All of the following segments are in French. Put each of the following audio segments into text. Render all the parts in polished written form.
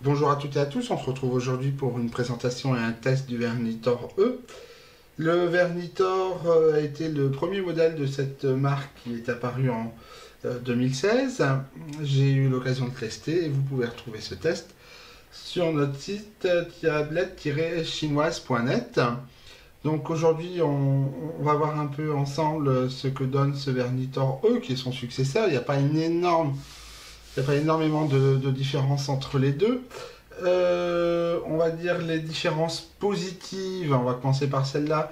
Bonjour à toutes et à tous, on se retrouve aujourd'hui pour une présentation et un test du Vernitor E. Le Vernitor a été le premier modèle de cette marque qui est apparu en 2016. J'ai eu l'occasion de tester et vous pouvez retrouver ce test sur notre site tablette-chinoise.net. Donc aujourd'hui on va voir un peu ensemble ce que donne ce Vernitor E qui est son successeur. Il n'y a pas énormément de différence entre les deux. On va dire les différences positives, on va commencer par celle-là,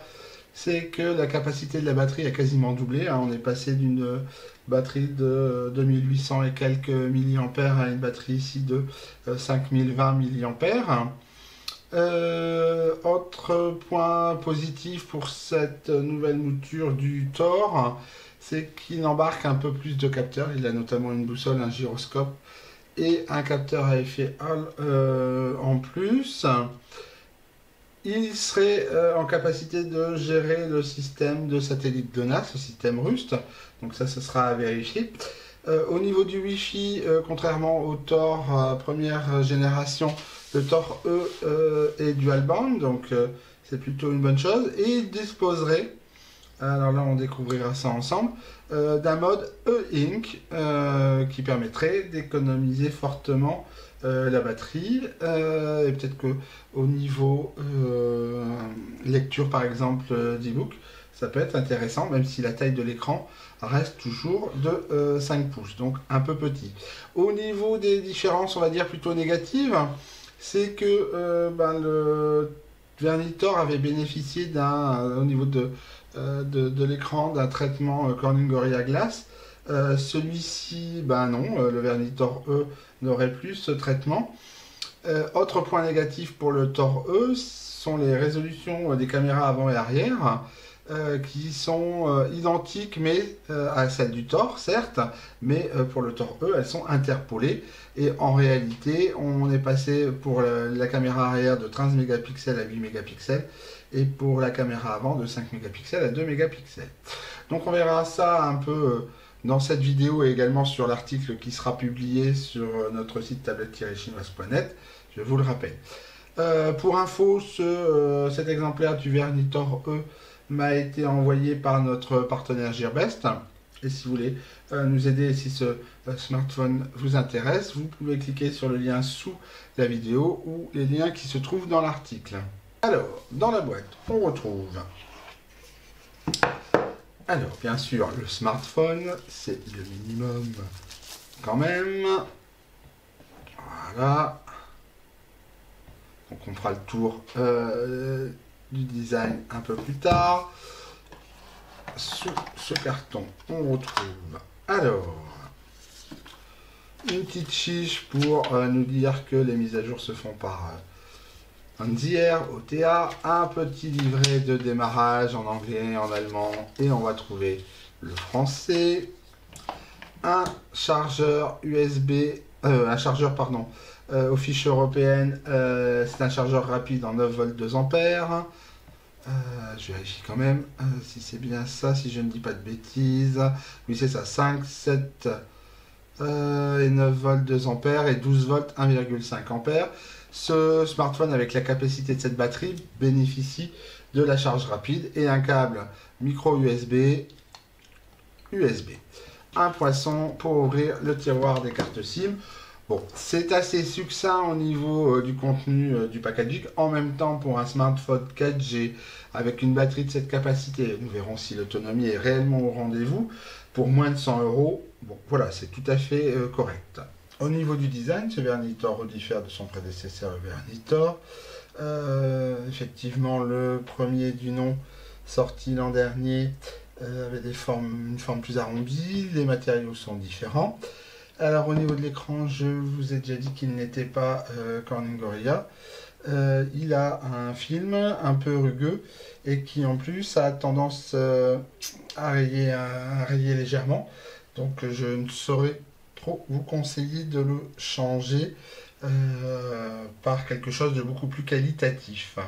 c'est que la capacité de la batterie a quasiment doublé. On est passé d'une batterie de 2800 et quelques milliampères à une batterie ici de 5020 milliampères. Autre point positif pour cette nouvelle mouture du Thor, c'est qu'il embarque un peu plus de capteurs. Il a notamment une boussole, un gyroscope et un capteur à effet Hall en plus. Il serait en capacité de gérer le système de satellite GLONASS, le système Rust. Donc ça, ce sera à vérifier. Au niveau du Wi-Fi, contrairement au Thor première génération, le Thor E est dual band, donc c'est plutôt une bonne chose. Et il disposerait, alors là on découvrira ça ensemble, d'un mode E-Ink qui permettrait d'économiser fortement la batterie. Et peut-être qu'au niveau lecture par exemple d'e-book, ça peut être intéressant, même si la taille de l'écran reste toujours de 5 pouces, donc un peu petit. Au niveau des différences, on va dire plutôt négatives, c'est que le Vernitor avait bénéficié au niveau de l'écran d'un traitement Corning Gorilla Glass. Celui-ci, non, le Vernitor E n'aurait plus ce traitement. Autre point négatif pour le Thor E sont les résolutions des caméras avant et arrière qui sont identiques à celles du Thor, certes, mais pour le Thor E, elles sont interpolées. Et en réalité, on est passé pour la caméra arrière de 13 mégapixels à 8 mégapixels et pour la caméra avant de 5 mégapixels à 2 mégapixels. Donc on verra ça un peu dans cette vidéo et également sur l'article qui sera publié sur notre site tablette-chinoise.net, je vous le rappelle. Pour info, cet exemplaire du Vernitor E m'a été envoyé par notre partenaire Gearbest. Et si vous voulez nous aider, si ce smartphone vous intéresse, vous pouvez cliquer sur le lien sous la vidéo ou les liens qui se trouvent dans l'article. Alors, dans la boîte, on retrouve... Alors, bien sûr, le smartphone, c'est le minimum quand même. Voilà. Donc on fera le tour du design un peu plus tard. Sous ce carton, on retrouve alors une petite fiche pour nous dire que les mises à jour se font par Anzier, OTA, un petit livret de démarrage en anglais, en allemand, et on va trouver le français, un chargeur USB, aux fiches européennes, c'est un chargeur rapide en 9 volts 2 ampères. Je vérifie quand même si c'est bien ça, si je ne dis pas de bêtises. Oui, c'est ça, 5, 7 et 9 volts 2 ampères et 12 volts 1,5 ampères. Ce smartphone avec la capacité de cette batterie bénéficie de la charge rapide et un câble micro USB. Un poinçon pour ouvrir le tiroir des cartes SIM. Bon, c'est assez succinct au niveau du contenu du packaging. En même temps, pour un smartphone 4G avec une batterie de cette capacité, nous verrons si l'autonomie est réellement au rendez-vous. Pour moins de 100 €, bon, voilà, c'est tout à fait correct. Au niveau du design, ce Vernitor diffère de son prédécesseur, le Vernitor. Effectivement, le premier du nom, sorti l'an dernier, avait une forme plus arrondie. Les matériaux sont différents. Alors au niveau de l'écran, je vous ai déjà dit qu'il n'était pas Corning Gorilla. Il a un film un peu rugueux et qui en plus a tendance à rayer légèrement. Donc je ne saurais trop vous conseiller de le changer par quelque chose de beaucoup plus qualitatif.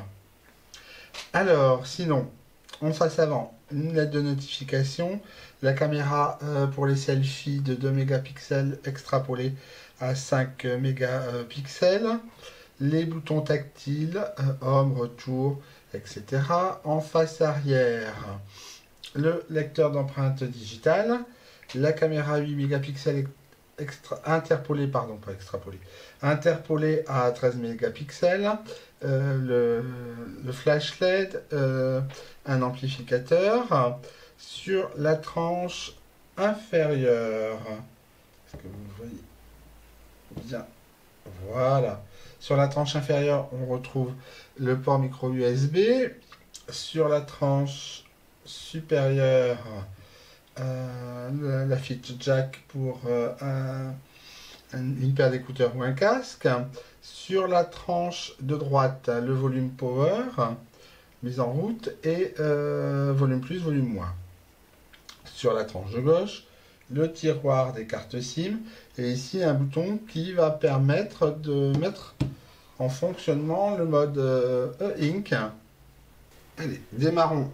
Alors sinon, En face avant, une lettre de notification, la caméra pour les selfies de 2 mégapixels extrapolée à 5 mégapixels, les boutons tactiles, homme, retour, etc. En face arrière, le lecteur d'empreintes digitales, la caméra 8 mégapixels interpolée, pardon, pas extrapolée, interpolée à 13 mégapixels, le flash LED, un amplificateur. Sur la tranche inférieure, est-ce que vous voyez bien? Voilà. Sur la tranche inférieure, on retrouve le port micro USB. Sur la tranche supérieure, la fiche jack pour une paire d'écouteurs ou un casque. Sur la tranche de droite, le volume power, mise en route, et volume plus, volume moins. Sur la tranche de gauche, le tiroir des cartes SIM, et ici un bouton qui va permettre de mettre en fonctionnement le mode E-Ink. Allez, démarrons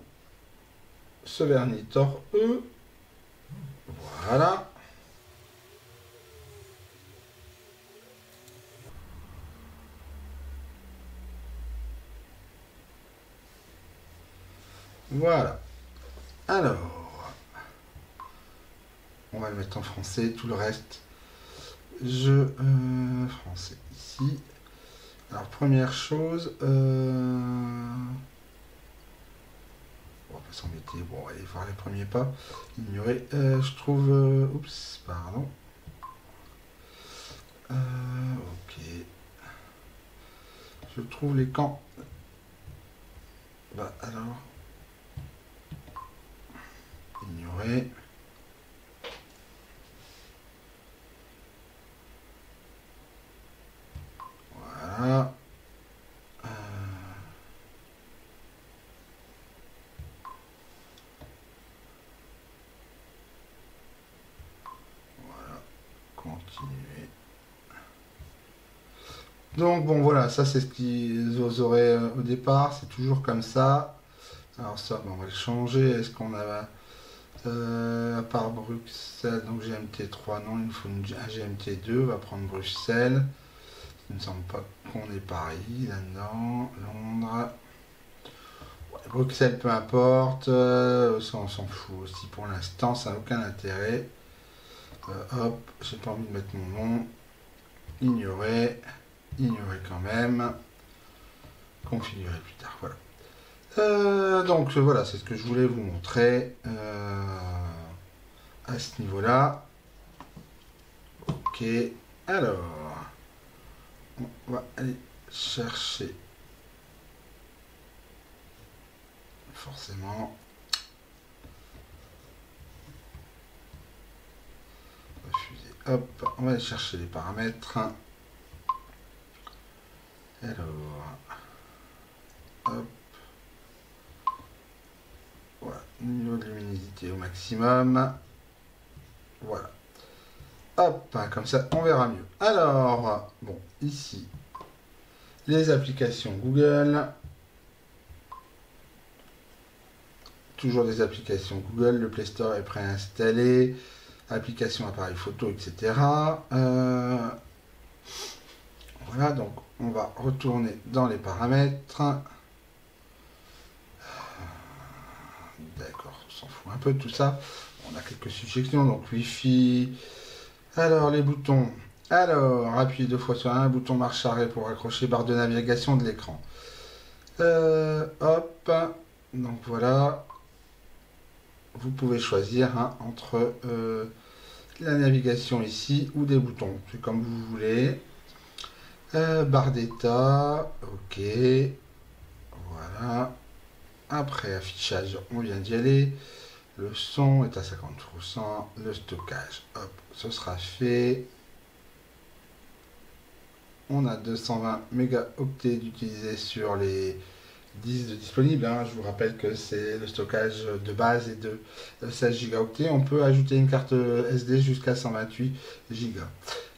ce vernis Tor E. Voilà. Voilà. Alors, on va le mettre en français, tout le reste. Français ici. Alors, première chose, on va pas s'embêter, bon, on va aller voir les premiers pas. Ignorer, je trouve, oups, pardon. Ok. Je trouve les camps. Bah, alors. Ignorer. Voilà. Voilà. Continuer. Donc bon voilà, ça c'est ce qu'ils auraient au départ, c'est toujours comme ça. Alors ça, bon, on va le changer. Est-ce qu'on a à part Bruxelles, donc GMT3, non, il nous faut un GMT2, on va prendre Bruxelles. Il ne me semble pas qu'on est Paris là-dedans. Londres. Ouais, Bruxelles, peu importe. Ça, on s'en fout aussi pour l'instant, ça n'a aucun intérêt. Hop, j'ai pas envie de mettre mon nom. Ignorer. Ignorer quand même. Configurer plus tard, voilà. Donc voilà, c'est ce que je voulais vous montrer à ce niveau-là. Ok, alors, on va aller chercher forcément. Refuser. Hop, on va aller chercher les paramètres. Alors, hop. Voilà, niveau de luminosité au maximum. Voilà. Hop, comme ça, on verra mieux. Alors, bon, ici, les applications Google. Toujours des applications Google. Le Play Store est préinstallé. Application appareil photo, etc. Voilà, donc on va retourner dans les paramètres. D'accord, on s'en fout un peu de tout ça. On a quelques suggestions, donc Wi-Fi. Alors, les boutons. Alors, appuyez 2 fois sur un bouton marche arrêt pour accrocher barre de navigation de l'écran. Hop. Donc voilà. Vous pouvez choisir entre la navigation ici ou des boutons. C'est comme vous voulez. Barre d'état. Ok. Voilà. Après affichage, on vient d'y aller. Le son est à 50%. Le stockage, hop, ce sera fait. On a 220 mégaoctets d'utilisés sur les 10 disponibles. Je vous rappelle que c'est le stockage de base et de 16 gigaoctets. On peut ajouter une carte SD jusqu'à 128 gigas.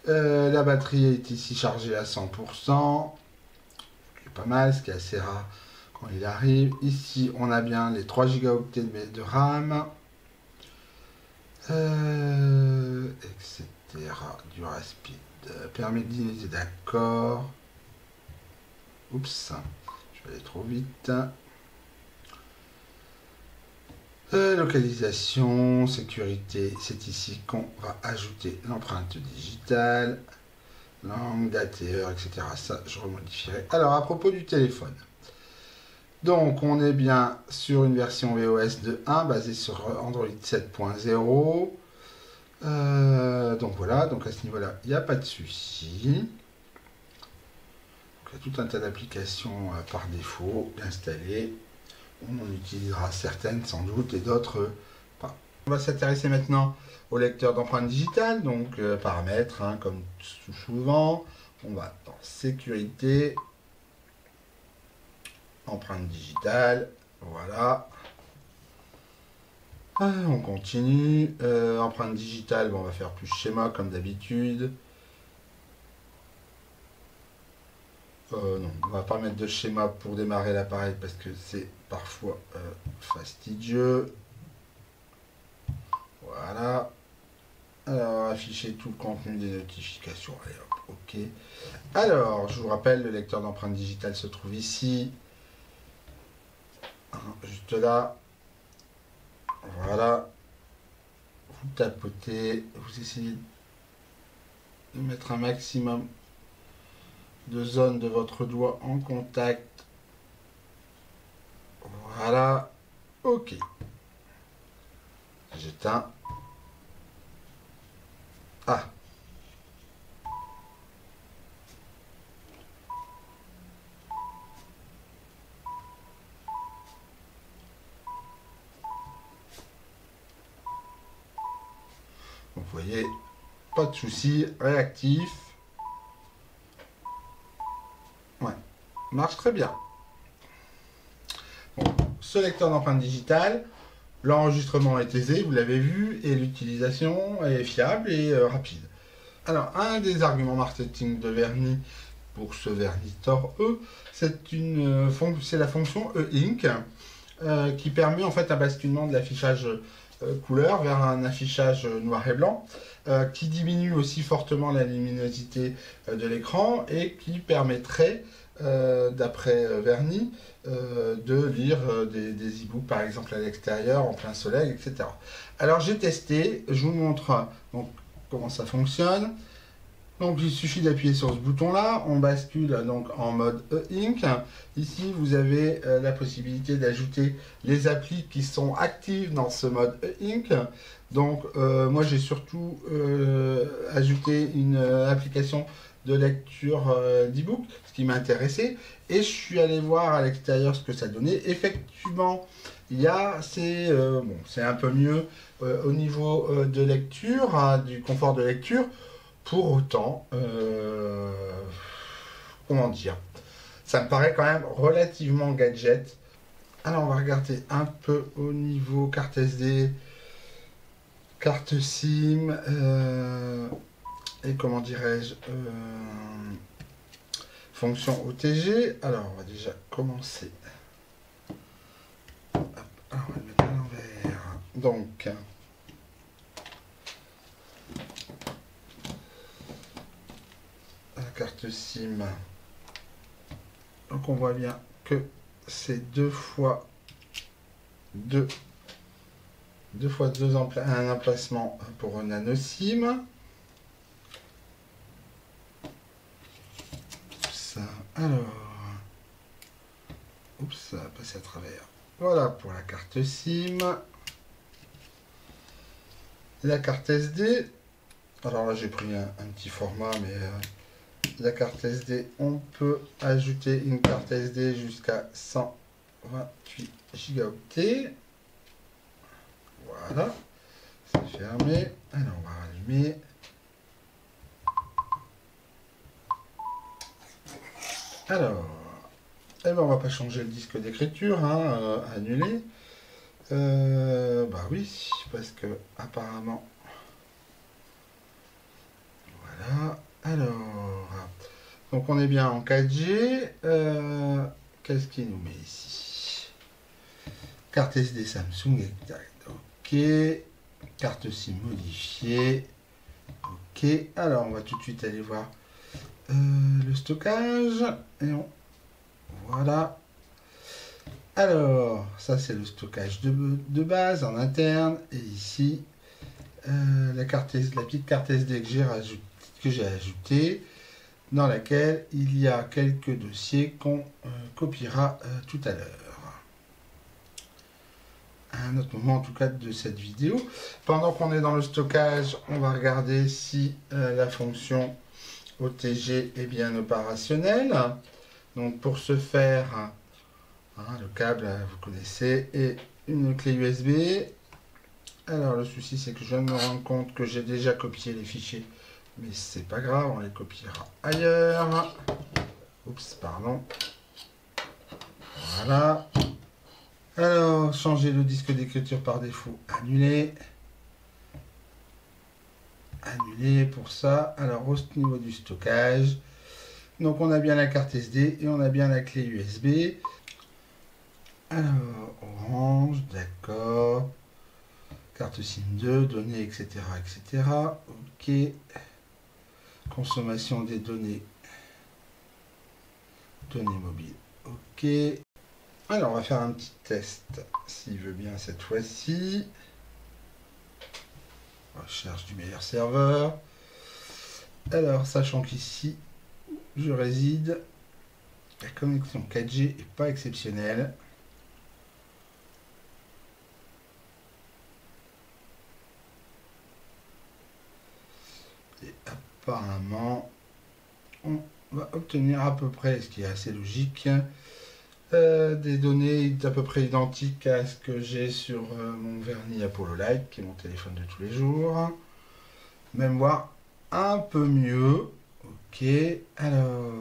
La batterie est ici chargée à 100%. C'est pas mal, ce qui est assez rare quand il arrive. Ici, on a bien les 3 gigaoctets de RAM, etc. Du speed. Permet de dynamiser, d'accord. Oups, je vais aller trop vite. Localisation, sécurité, c'est ici qu'on va ajouter l'empreinte digitale, langue, date et heure, etc. Ça, je remodifierai. Alors, à propos du téléphone. Donc, on est bien sur une version VOS de 1 basée sur Android 7.0. Donc voilà, donc à ce niveau-là, il n'y a pas de souci. Il y a tout un tas d'applications par défaut installées. On en utilisera certaines sans doute et d'autres pas. On va s'intéresser maintenant au lecteur d'empreintes digitales, donc paramètres, hein, comme souvent. On va dans sécurité, empreinte digitale, voilà. On continue. Empreinte digitale, bon, on va faire plus schéma comme d'habitude. Non, on va pas mettre de schéma pour démarrer l'appareil parce que c'est parfois fastidieux. Voilà. Alors, afficher tout le contenu des notifications. Allez, hop, OK. Alors, je vous rappelle, le lecteur d'empreintes digitales se trouve ici. Juste là. Voilà. Vous tapotez. Vous essayez de mettre un maximum de zones de votre doigt en contact. Voilà. OK. J'éteins. Ah. Vous voyez, pas de souci, réactif. Ouais, marche très bien. Bon, ce lecteur d'empreintes digitales, l'enregistrement est aisé, vous l'avez vu, et l'utilisation est fiable et rapide. Alors, un des arguments marketing de Verni pour ce Verni Tor E, c'est la fonction E-Ink qui permet en fait un basculement de l'affichage couleur vers un affichage noir et blanc qui diminue aussi fortement la luminosité de l'écran et qui permettrait, d'après Verni, de lire des e-books par exemple à l'extérieur, en plein soleil, etc. Alors j'ai testé, je vous montre donc, comment ça fonctionne. Donc il suffit d'appuyer sur ce bouton là, on bascule donc en mode E-Ink. Ici vous avez la possibilité d'ajouter les applis qui sont actives dans ce mode E-Ink. Donc moi j'ai surtout ajouté une application de lecture d'e-book, ce qui m'intéressait, et je suis allé voir à l'extérieur ce que ça donnait. Effectivement, c'est un peu mieux au niveau de lecture, hein, du confort de lecture. Pour autant, comment dire, ça me paraît quand même relativement gadget. Alors on va regarder un peu au niveau carte SD, carte SIM, et comment dirais-je, fonction OTG. Alors on va déjà commencer. Hop, alors on va le mettre à l'envers. Donc, carte SIM. Donc on voit bien que c'est deux fois deux un emplacement pour un nano SIM. Ça, alors, oups, ça va passer à travers. Voilà pour la carte SIM. La carte SD. Alors là j'ai pris un petit format, mais la carte SD, on peut ajouter une carte SD jusqu'à 128 gigaoctets. Voilà, c'est fermé. Alors on va rallumer. Alors, eh ben, on va pas changer le disque d'écriture, hein, annuler. Bah oui, parce que apparemment. Voilà. Alors. Donc on est bien en 4G, qu'est-ce qu'il nous met ici? Carte SD Samsung exact. Ok. Carte SIM modifiée. Ok. Alors, on va tout de suite aller voir le stockage. Et voilà. Alors, ça c'est le stockage de base en interne. Et ici, la petite carte SD que j'ai ajoutée, dans laquelle il y a quelques dossiers qu'on copiera tout à l'heure. À un autre moment en tout cas de cette vidéo. Pendant qu'on est dans le stockage, on va regarder si la fonction OTG est bien opérationnelle. Donc pour ce faire, le câble vous connaissez et une clé USB. Alors le souci c'est que je viens de me rendre compte que j'ai déjà copié les fichiers, mais c'est pas grave, on les copiera ailleurs. Oups, pardon. Voilà. Alors, changer le disque d'écriture par défaut, annuler. Annuler pour ça. Alors, au niveau du stockage, donc on a bien la carte SD et on a bien la clé USB. Alors, orange, d'accord. Carte SIM 2, données, etc., etc. Ok. Consommation des données. Données mobiles. Ok. Alors, on va faire un petit test, s'il veut bien cette fois-ci. Recherche du meilleur serveur. Alors, sachant qu'ici, je réside, la connexion 4G n'est pas exceptionnelle. Et apparemment, on va obtenir à peu près, ce qui est assez logique, des données à peu près identiques à ce que j'ai sur mon vernis Apollo Light, qui est mon téléphone de tous les jours. Même voir un peu mieux. Ok, alors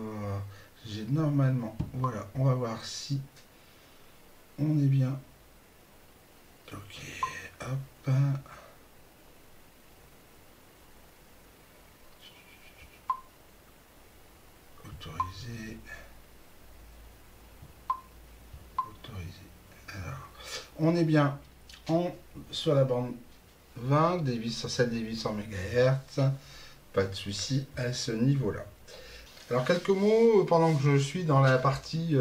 j'ai normalement, voilà, on va voir si on est bien. Ok, hop. Autoriser. Alors, on est bien sur la bande 20, celle des 800 MHz. Pas de souci à ce niveau-là. Alors, quelques mots pendant que je suis dans la partie,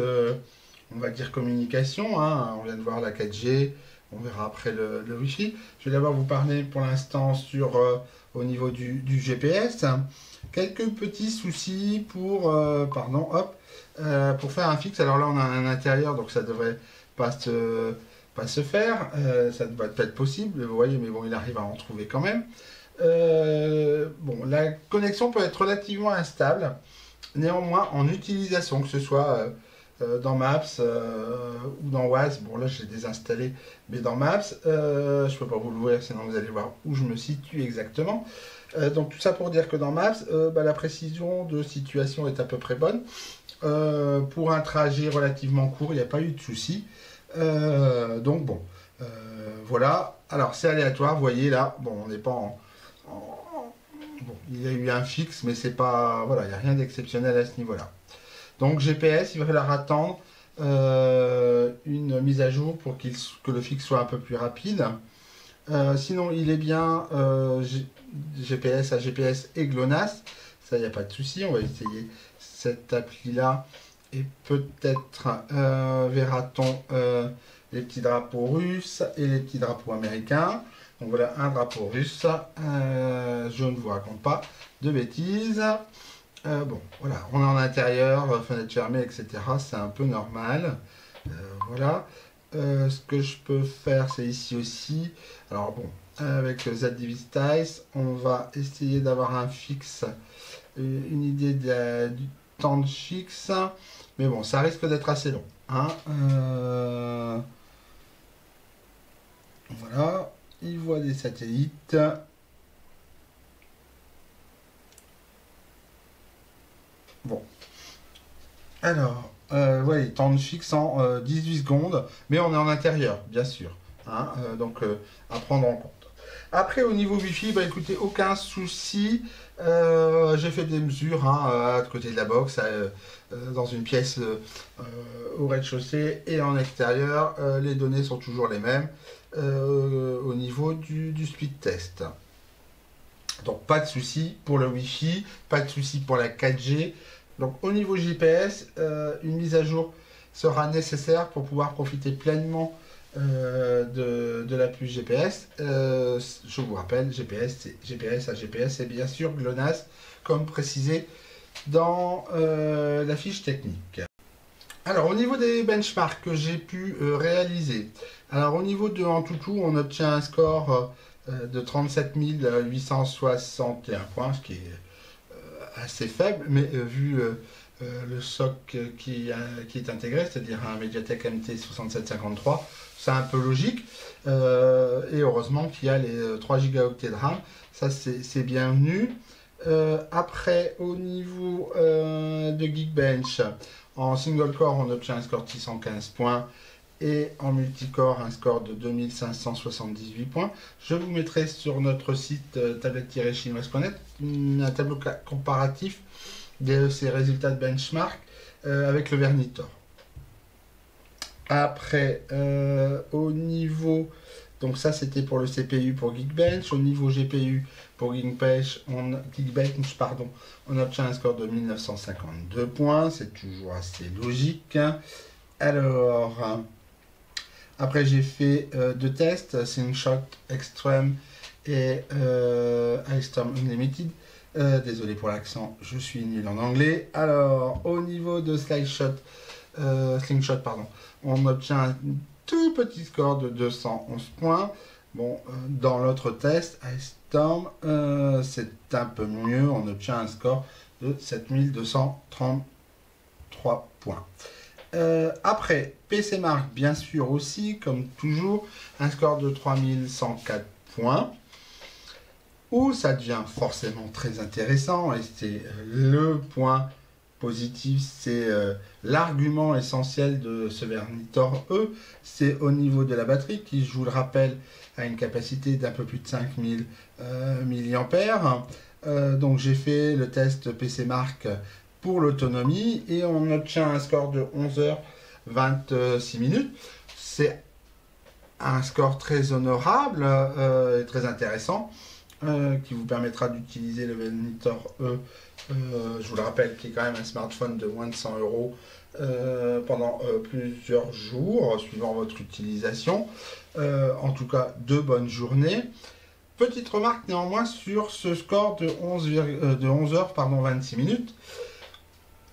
on va dire, communication. Hein. On vient de voir la 4G, on verra après le Wi-Fi. Je vais d'abord vous parler pour l'instant au niveau du GPS. Quelques petits soucis pour, pour faire un fixe. Alors là, on a un intérieur, donc ça devrait pas se faire. Ça devrait pas être possible, vous voyez, mais bon, il arrive à en trouver quand même. Bon, la connexion peut être relativement instable. Néanmoins, en utilisation, que ce soit dans Maps ou dans Waze, bon là je l'ai désinstallé, mais dans Maps, je ne peux pas vous l'ouvrir, sinon vous allez voir où je me situe exactement. Donc tout ça pour dire que dans Maps, la précision de situation est à peu près bonne. Pour un trajet relativement court, il n'y a pas eu de souci. Donc bon, voilà. Alors c'est aléatoire, vous voyez là, bon on n'est pas bon, il y a eu un fixe, mais c'est pas, voilà, il n'y a rien d'exceptionnel à ce niveau-là. Donc GPS, il va falloir attendre une mise à jour pour que le fixe soit un peu plus rapide. Sinon, il est bien GPS à GPS et GLONASS. Ça, il n'y a pas de souci. On va essayer cette appli-là. Et peut-être verra-t-on les petits drapeaux russes et les petits drapeaux américains. Donc voilà, un drapeau russe. Je ne vous raconte pas de bêtises. Bon, voilà, on est en intérieur, fenêtre fermée, etc. C'est un peu normal. Voilà. Ce que je peux faire, c'est ici aussi. Alors bon, avec ZDevice, on va essayer d'avoir un fixe, une idée du temps de fixe. Mais bon, ça risque d'être assez long. Hein. Voilà, il voit des satellites. Bon. Alors, ouais, temps de fixe en 18 secondes, mais on est en intérieur, bien sûr. Hein, donc, à prendre en compte. Après, au niveau Wi-Fi, bah écoutez, aucun souci. J'ai fait des mesures à côté de la box, dans une pièce au rez-de-chaussée et en extérieur. Les données sont toujours les mêmes au niveau du speed test. Donc pas de souci pour le Wi-Fi, pas de souci pour la 4G. Donc au niveau GPS, une mise à jour sera nécessaire pour pouvoir profiter pleinement de la puce GPS. Je vous rappelle, GPS à GPS, c'est bien sûr GLONASS, comme précisé dans la fiche technique. Alors au niveau des benchmarks que j'ai pu réaliser, alors au niveau de Antutu, on obtient un score de 37 861 points, ce qui est assez faible, mais vu le SoC qui est intégré, c'est-à-dire un Mediatek MT 6753, c'est un peu logique. Et heureusement qu'il y a les 3 Go de RAM, ça c'est bienvenu. Après, au niveau de Geekbench, en single core, on obtient un score de 615 points et en multicore, un score de 2578 points. Je vous mettrai sur notre site tablette-chinoise.net un tableau comparatif de ces résultats de benchmark avec le Vernitor. Après, au niveau, donc ça c'était pour le CPU pour Geekbench, au niveau GPU pour Geekbench, on obtient un score de 1952 points, c'est toujours assez logique. Alors, après j'ai fait deux tests, Slingshot Extreme et Ice Storm Unlimited. Désolé pour l'accent, je suis nul en anglais. Alors, au niveau de Slingshot, on obtient un tout petit score de 211 points. Bon, dans l'autre test, Ice Storm, c'est un peu mieux. On obtient un score de 7233 points. Après, PC Mark, bien sûr aussi, comme toujours, un score de 3104 points. Où ça devient forcément très intéressant, et c'est le point positif, c'est l'argument essentiel de ce Vernitor E, c'est au niveau de la batterie qui, je vous le rappelle, a une capacité d'un peu plus de 5000 mAh. Donc j'ai fait le test PC Mark pour l'autonomie et on obtient un score de 11h26. C'est un score très honorable et très intéressant. Qui vous permettra d'utiliser le Vernitor E, je vous le rappelle, qui est quand même un smartphone de moins de 100 € pendant plusieurs jours, suivant votre utilisation. En tout cas, de bonnes journées. Petite remarque néanmoins sur ce score de 11h26.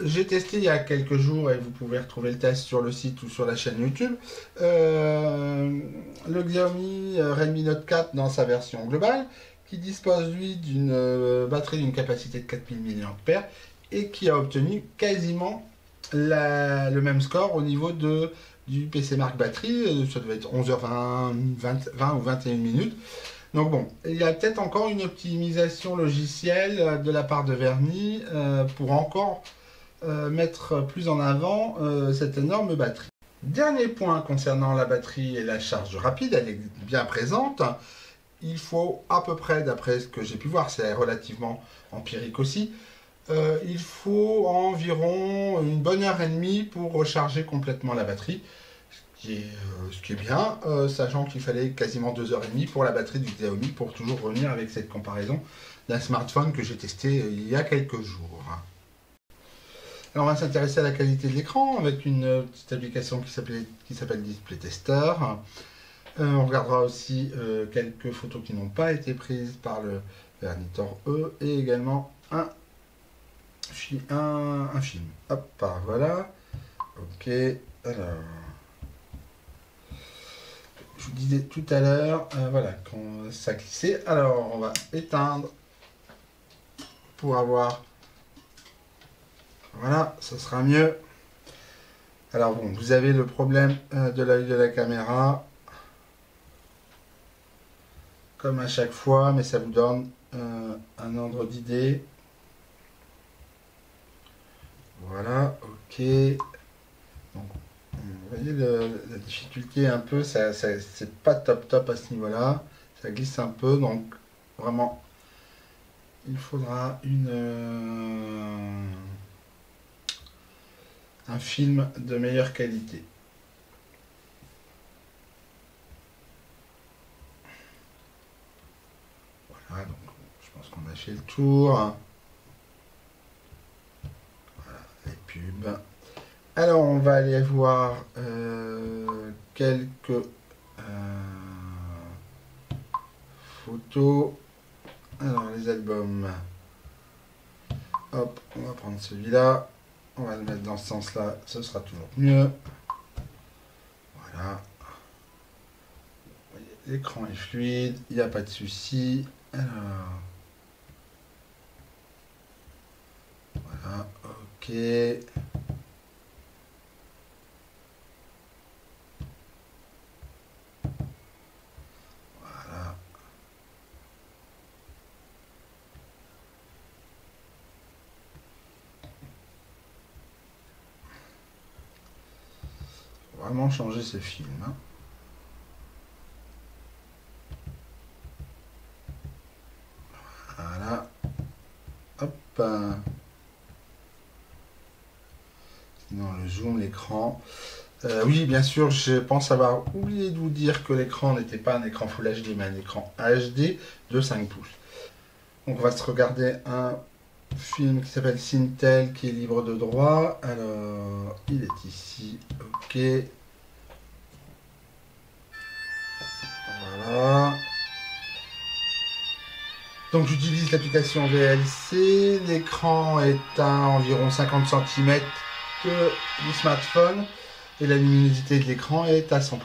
J'ai testé il y a quelques jours, et vous pouvez retrouver le test sur le site ou sur la chaîne YouTube, le Xiaomi Redmi Note 4 dans sa version globale, qui dispose lui d'une batterie d'une capacité de 4000 mAh et qui a obtenu quasiment le même score au niveau du PC Mark batterie. Ça devait être 11h20 ou 21 minutes. Donc bon, il y a peut-être encore une optimisation logicielle de la part de Verni pour encore mettre plus en avant cette énorme batterie. Dernier point concernant la batterie et la charge rapide, elle est bien présente. Il faut à peu près, d'après ce que j'ai pu voir, c'est relativement empirique aussi, il faut environ une bonne heure et demie pour recharger complètement la batterie, ce qui est bien, sachant qu'il fallait quasiment 2h30 pour la batterie du Xiaomi, pour toujours revenir avec cette comparaison d'un smartphone que j'ai testé il y a quelques jours. Alors on va s'intéresser à la qualité de l'écran avec une petite application qui s'appelle Display Tester. On regardera aussi quelques photos qui n'ont pas été prises par le Vernitor E et également un film. Hop, voilà. Ok, alors. Je vous disais tout à l'heure, voilà, quand ça glissait. Alors, on va éteindre pour avoir. Voilà, ça sera mieux. Alors bon, vous avez le problème de l'œil de la caméra. Comme à chaque fois, mais ça vous donne un ordre d'idée. Voilà, ok. Donc, vous voyez la difficulté un peu, c'est pas top à ce niveau-là. ça glisse un peu, donc vraiment, il faudra un film de meilleure qualité. Voilà, donc je pense qu'on a fait le tour. Voilà, les pubs. Alors, on va aller voir quelques photos. Alors, les albums. Hop, on va prendre celui-là. On va le mettre dans ce sens-là, ce sera toujours mieux. Voilà. L'écran est fluide, il n'y a pas de souci. Alors, voilà, ok. Voilà. Faut vraiment changer ce film. Hein. Voilà. Hop. Sinon, le zoom, l'écran. Oui, bien sûr, je pense avoir oublié de vous dire que l'écran n'était pas un écran Full HD, mais un écran HD de 5 pouces. Donc, on va se regarder un film qui s'appelle Sintel, qui est libre de droit. Alors, il est ici. Ok. Voilà. Donc, j'utilise l'application VLC. L'écran est à environ 50 cm du smartphone. Et la luminosité de l'écran est à 100%.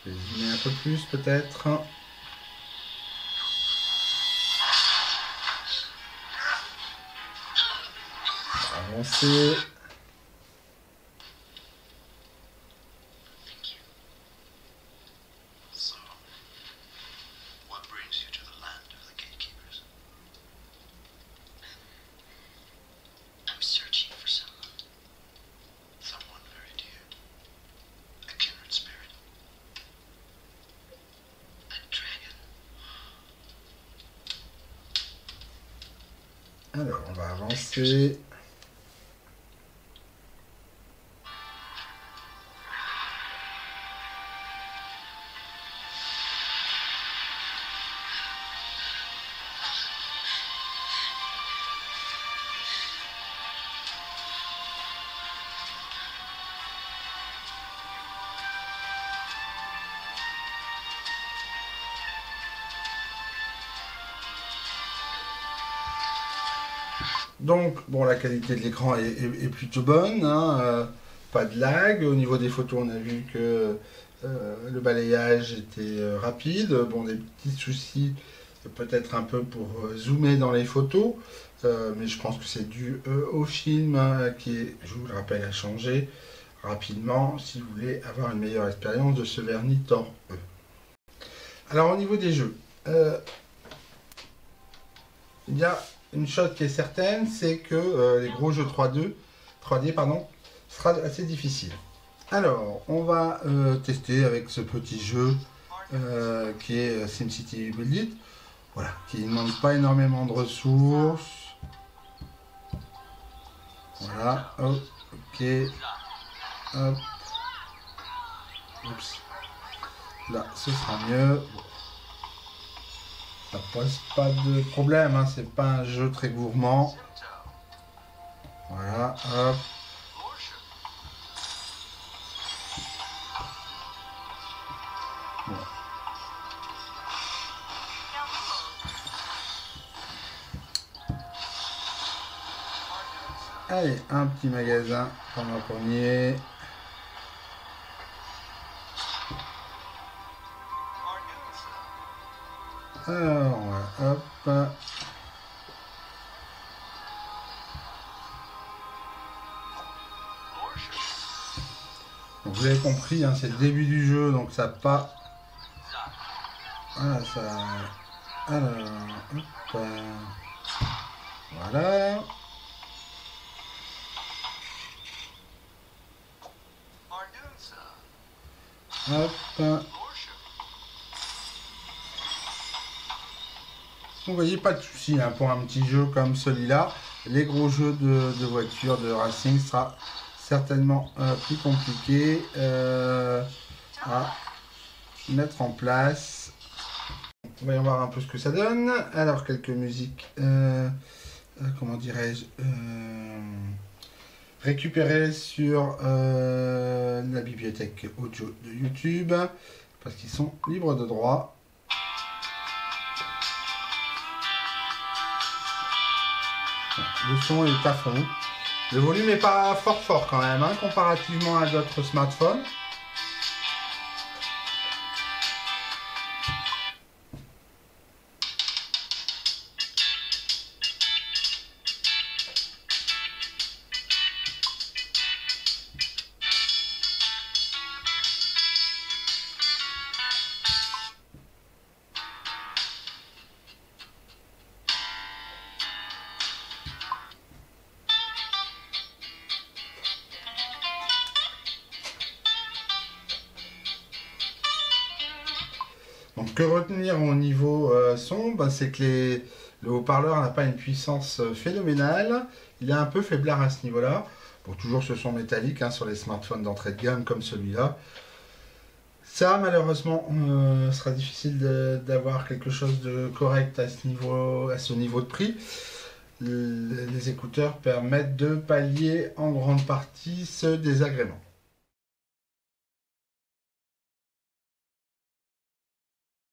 Je vais zoomer un peu plus peut-être. Avancer. Alors, on va avancer. Donc, bon, la qualité de l'écran est plutôt bonne, hein, pas de lag. Au niveau des photos, on a vu que le balayage était rapide. Bon, des petits soucis, peut-être un peu pour zoomer dans les photos, mais je pense que c'est dû au film qui est, je vous le rappelle, à changer rapidement si vous voulez avoir une meilleure expérience de ce vernis Tor E. Alors, au niveau des jeux, il y a une chose qui est certaine, c'est que les gros jeux 3D pardon, sera assez difficile. Alors, on va tester avec ce petit jeu qui est SimCity Build It, voilà, qui ne demande pas énormément de ressources. Voilà, oh, ok, hop, oups, là, ce sera mieux. Ça pose pas de problème, hein, c'est pas un jeu très gourmand. Voilà, hop. Bon. Allez, un petit magasin pour un premier. Alors, hop. Donc, vous avez compris, hein, c'est le début du jeu, donc ça pas. Voilà, ça. Alors, hop. Voilà. Hop. Vous voyez, pas de souci hein, pour un petit jeu comme celui-là. Les gros jeux de voitures, de racing sera certainement plus compliqué à mettre en place. Voyons voir un peu ce que ça donne. Alors, quelques musiques, comment dirais-je, récupérées sur la bibliothèque audio de YouTube, parce qu'ils sont libres de droit. Le son est à fond. Le volume n'est pas fort quand même, hein, comparativement à d'autres smartphones. Donc que retenir au niveau son, c'est que le haut-parleur n'a pas une puissance phénoménale, il est un peu faiblard à ce niveau-là. Bon, toujours ce son métallique hein, sur les smartphones d'entrée de gamme comme celui-là. Ça, malheureusement, sera difficile d'avoir quelque chose de correct à ce niveau de prix. Les écouteurs permettent de pallier en grande partie ce désagrément.